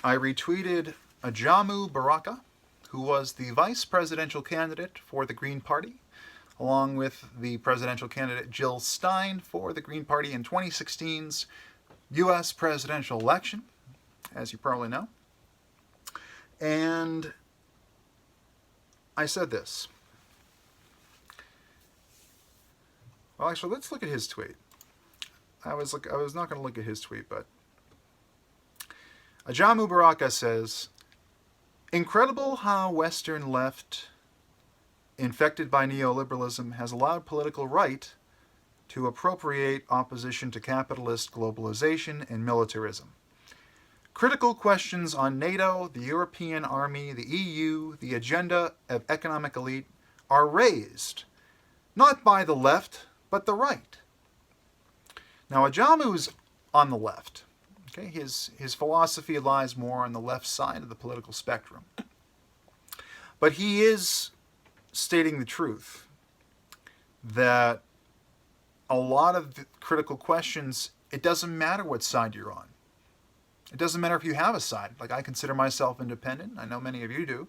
I retweeted Ajamu Baraka, who was the vice presidential candidate for the Green Party, along with the presidential candidate Jill Stein for the Green Party in 2016's U.S. presidential election, as you probably know. And I said this. Well, actually, let's look at his tweet. I was not going to look at his tweet, but Ajamu Baraka says, "Incredible how Western left, infected by neoliberalism, has allowed political right to appropriate opposition to capitalist globalization and militarism. Critical questions on NATO, the European Army, the EU, the agenda of economic elite are raised, not by the left, but the right." Now, Ajamu's on the left. Okay, his philosophy lies more on the left side of the political spectrum. But he is stating the truth that a lot of the critical questions, it doesn't matter what side you're on. It doesn't matter if you have a side. Like, I consider myself independent. I know many of you do.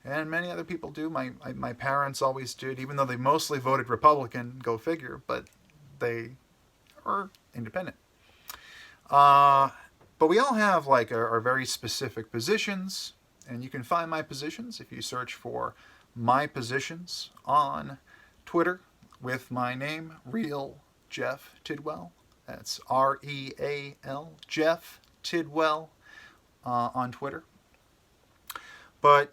And many other people do. My parents always did, even though they mostly voted Republican, go figure, but they are independent. But we all have like our very specific positions, and you can find my positions if you search for my positions on Twitter with my name, Real Jeff Tidwell. That's R-E-A-L, Jeff Tidwell, on Twitter. But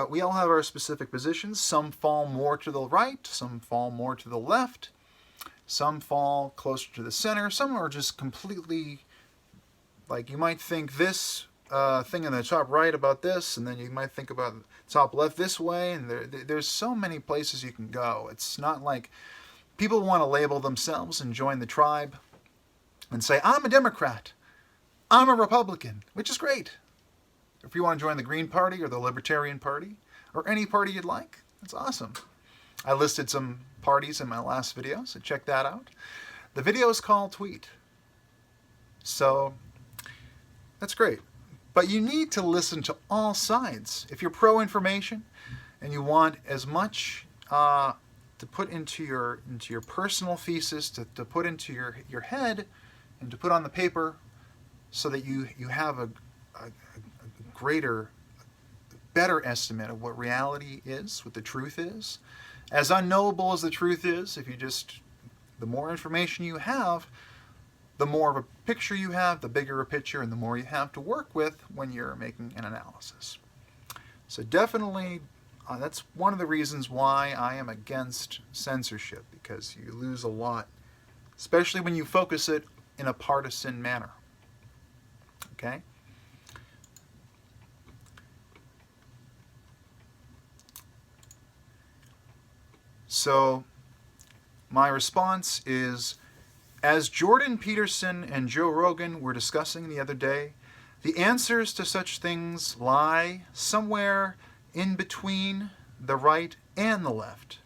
we all have our specific positions. Some fall more to the right, some fall more to the left, some fall closer to the center, some are just completely, like, you might think this thing in the top right about this, and then you might think about top left this way, and there's so many places you can go. It's not like people want to label themselves and join the tribe and say, I'm a Democrat, I'm a Republican, which is great. If you want to join the Green Party or the Libertarian Party or any party you'd like, that's awesome. I listed some parties in my last video, so check that out. The video is called Tweet. So that's great. But you need to listen to all sides. If you're pro-information and you want as much to put into your personal thesis, to put into your head and to put on the paper so that you have a greater, better estimate of what reality is, what the truth is. As unknowable as the truth is, the more information you have, the more of a picture you have, the bigger a picture, and the more you have to work with when you're making an analysis. So definitely, that's one of the reasons why I am against censorship, because you lose a lot, especially when you focus it in a partisan manner. Okay? So my response is, as Jordan Peterson and Joe Rogan were discussing the other day, the answers to such things lie somewhere in between the right and the left.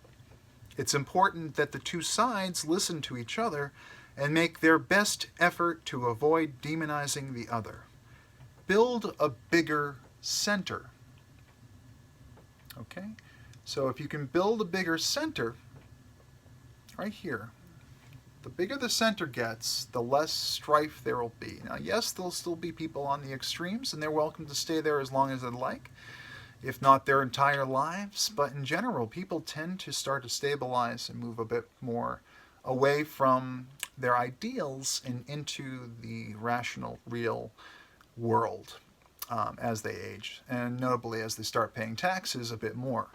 It's important that the two sides listen to each other and make their best effort to avoid demonizing the other. Build a bigger center. Okay? So if you can build a bigger center, right here, the bigger the center gets, the less strife there will be. Now, yes, there'll still be people on the extremes, and they're welcome to stay there as long as they'd like, if not their entire lives. But in general, people tend to start to stabilize and move a bit more away from their ideals and into the rational, real world as they age, and notably as they start paying taxes a bit more.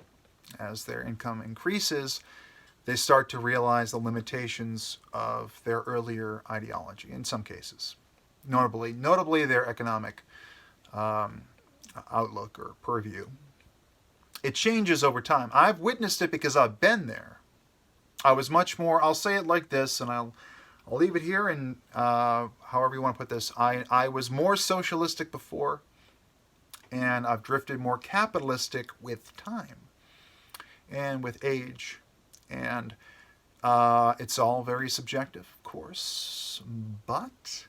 As their income increases, they start to realize the limitations of their earlier ideology in some cases, notably their economic outlook or purview. It changes over time. I've witnessed it because I've been there. I was much more, I'll say it like this, and I'll leave it here, and however you want to put this, I was more socialistic before, and I've drifted more capitalistic with time and with age. And it's all very subjective, of course, but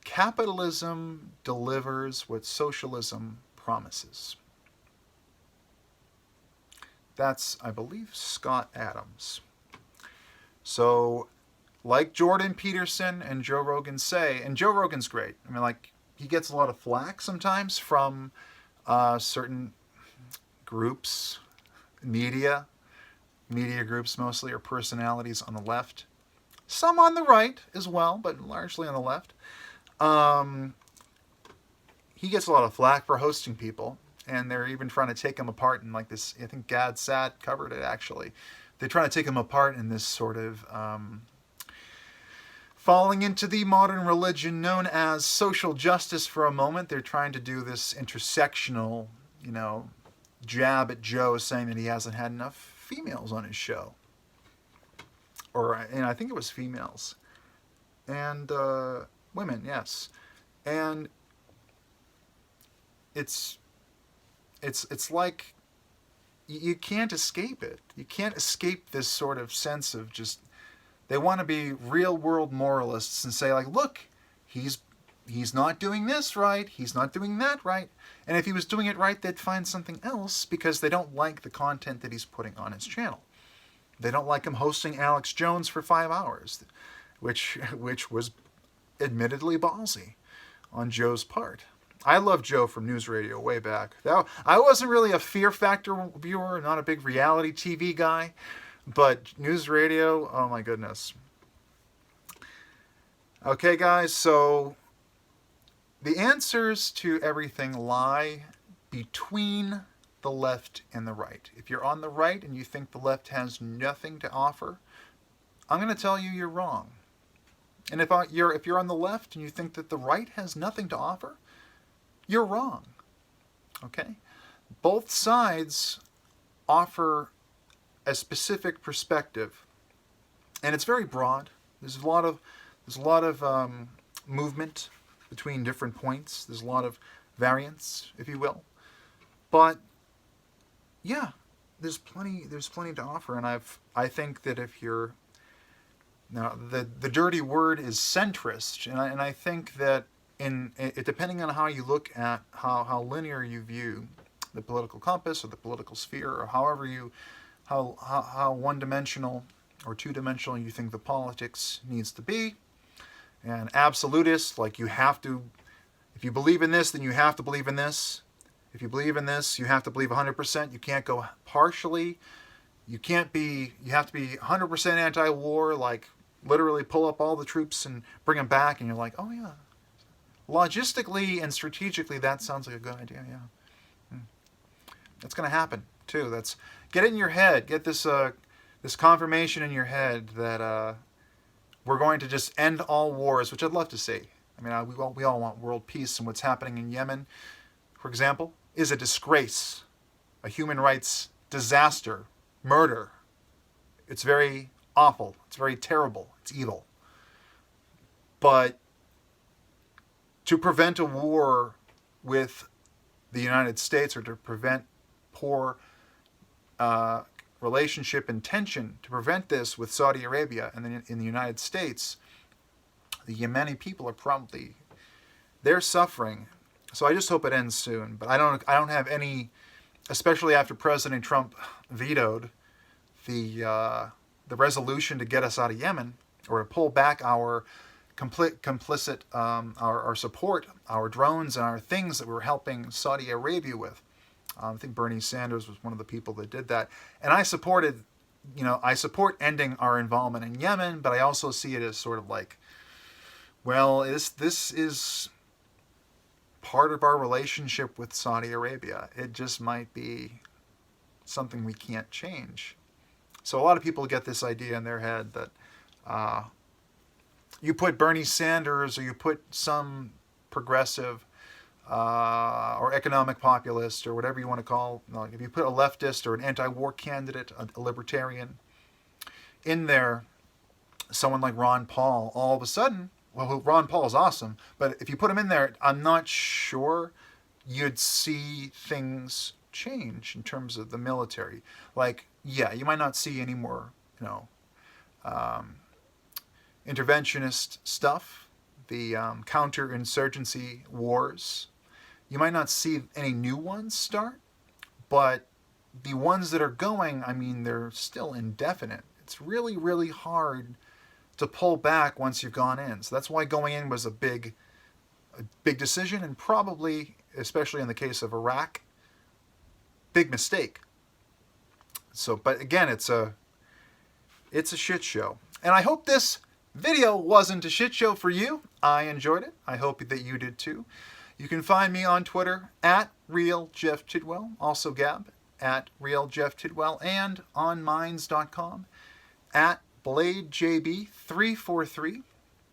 Capitalism delivers what socialism promises. That's, I believe, Scott Adams. So, like Jordan Peterson and Joe Rogan say, and Joe Rogan's great. I mean, like, he gets a lot of flack sometimes from certain groups, media groups mostly, or personalities on the left. Some on the right as well, but largely on the left. He gets a lot of flack for hosting people, and they're even trying to take him apart in like this. I think Gad Saad covered it actually. They're trying to take him apart in this sort of falling into the modern religion known as social justice for a moment. They're trying to do this intersectional, jab at Joe, saying that he hasn't had enough females on his show. And I think it was females. And women, yes. And it's like you can't escape it. You can't escape this sort of sense of just, they want to be real world moralists and say like, look, he's not doing this right, he's not doing that right. And if he was doing it right, they'd find something else because they don't like the content that he's putting on his channel. They don't like him hosting Alex Jones for 5 hours, which was admittedly ballsy on Joe's part. I love Joe from News Radio way back. I wasn't really a Fear Factor viewer, not a big reality TV guy, but News Radio, oh my goodness. Okay, guys, so the answers to everything lie between the left and the right. If you're on the right and you think the left has nothing to offer, I'm going to tell you you're wrong. And if you're on the left and you think that the right has nothing to offer, you're wrong. Okay? Both sides offer a specific perspective, and it's very broad. There's a lot of movement between different points. There's a lot of variance, if you will. But yeah, there's plenty to offer, and I think that if you're now the dirty word is centrist, and I think that depending on how you look at how linear you view the political compass or the political sphere, or how one-dimensional or two-dimensional you think the politics needs to be, and absolutist, like you have to, if you believe in this, then you have to believe in this. If you believe in this, you have to believe 100%. You can't go partially. You have to be 100% anti-war, like literally pull up all the troops and bring them back, and you're like, oh yeah. Logistically and strategically, that sounds like a good idea, yeah. That's going to happen, too. Get it in your head. Get this confirmation in your head that we're going to just end all wars, which I'd love to see. I mean, we all want world peace, and what's happening in Yemen, for example, is a disgrace, a human rights disaster, murder. It's very awful. It's very terrible. It's evil. But to prevent a war with the United States, or to prevent poor relationship and tension, to prevent this with Saudi Arabia and then in the United States, the Yemeni people they're suffering. So I just hope it ends soon. But I don't have any, especially after President Trump vetoed the resolution to get us out of Yemen, or to pull back our complicit our support, our drones and our things that we're helping Saudi Arabia with. I think Bernie Sanders was one of the people that did that, and I support ending our involvement in Yemen, but I also see it as sort of like, well, this is part of our relationship with Saudi Arabia. It just might be something we can't change. So a lot of people get this idea in their head that you put Bernie Sanders or you put some progressive or economic populist or whatever you want to call, if you put a leftist or an anti-war candidate, a libertarian in there, someone like Ron Paul, all of a sudden, well, Ron Paul is awesome, but if you put him in there, I'm not sure you'd see things change in terms of the military. Like, yeah, you might not see any more, interventionist stuff, the counterinsurgency wars. You might not see any new ones start, but the ones that are going, I mean, they're still indefinite. It's really, really hard to pull back once you've gone in. So that's why going in was a big decision, and probably, especially in the case of Iraq, big mistake. So, but again, it's a shit show. And I hope this video wasn't a shit show for you. I enjoyed it. I hope that you did too. You can find me on Twitter at RealJeffTidwell, also Gab at RealJeffTidwell, and on Minds.com at BladeJB343.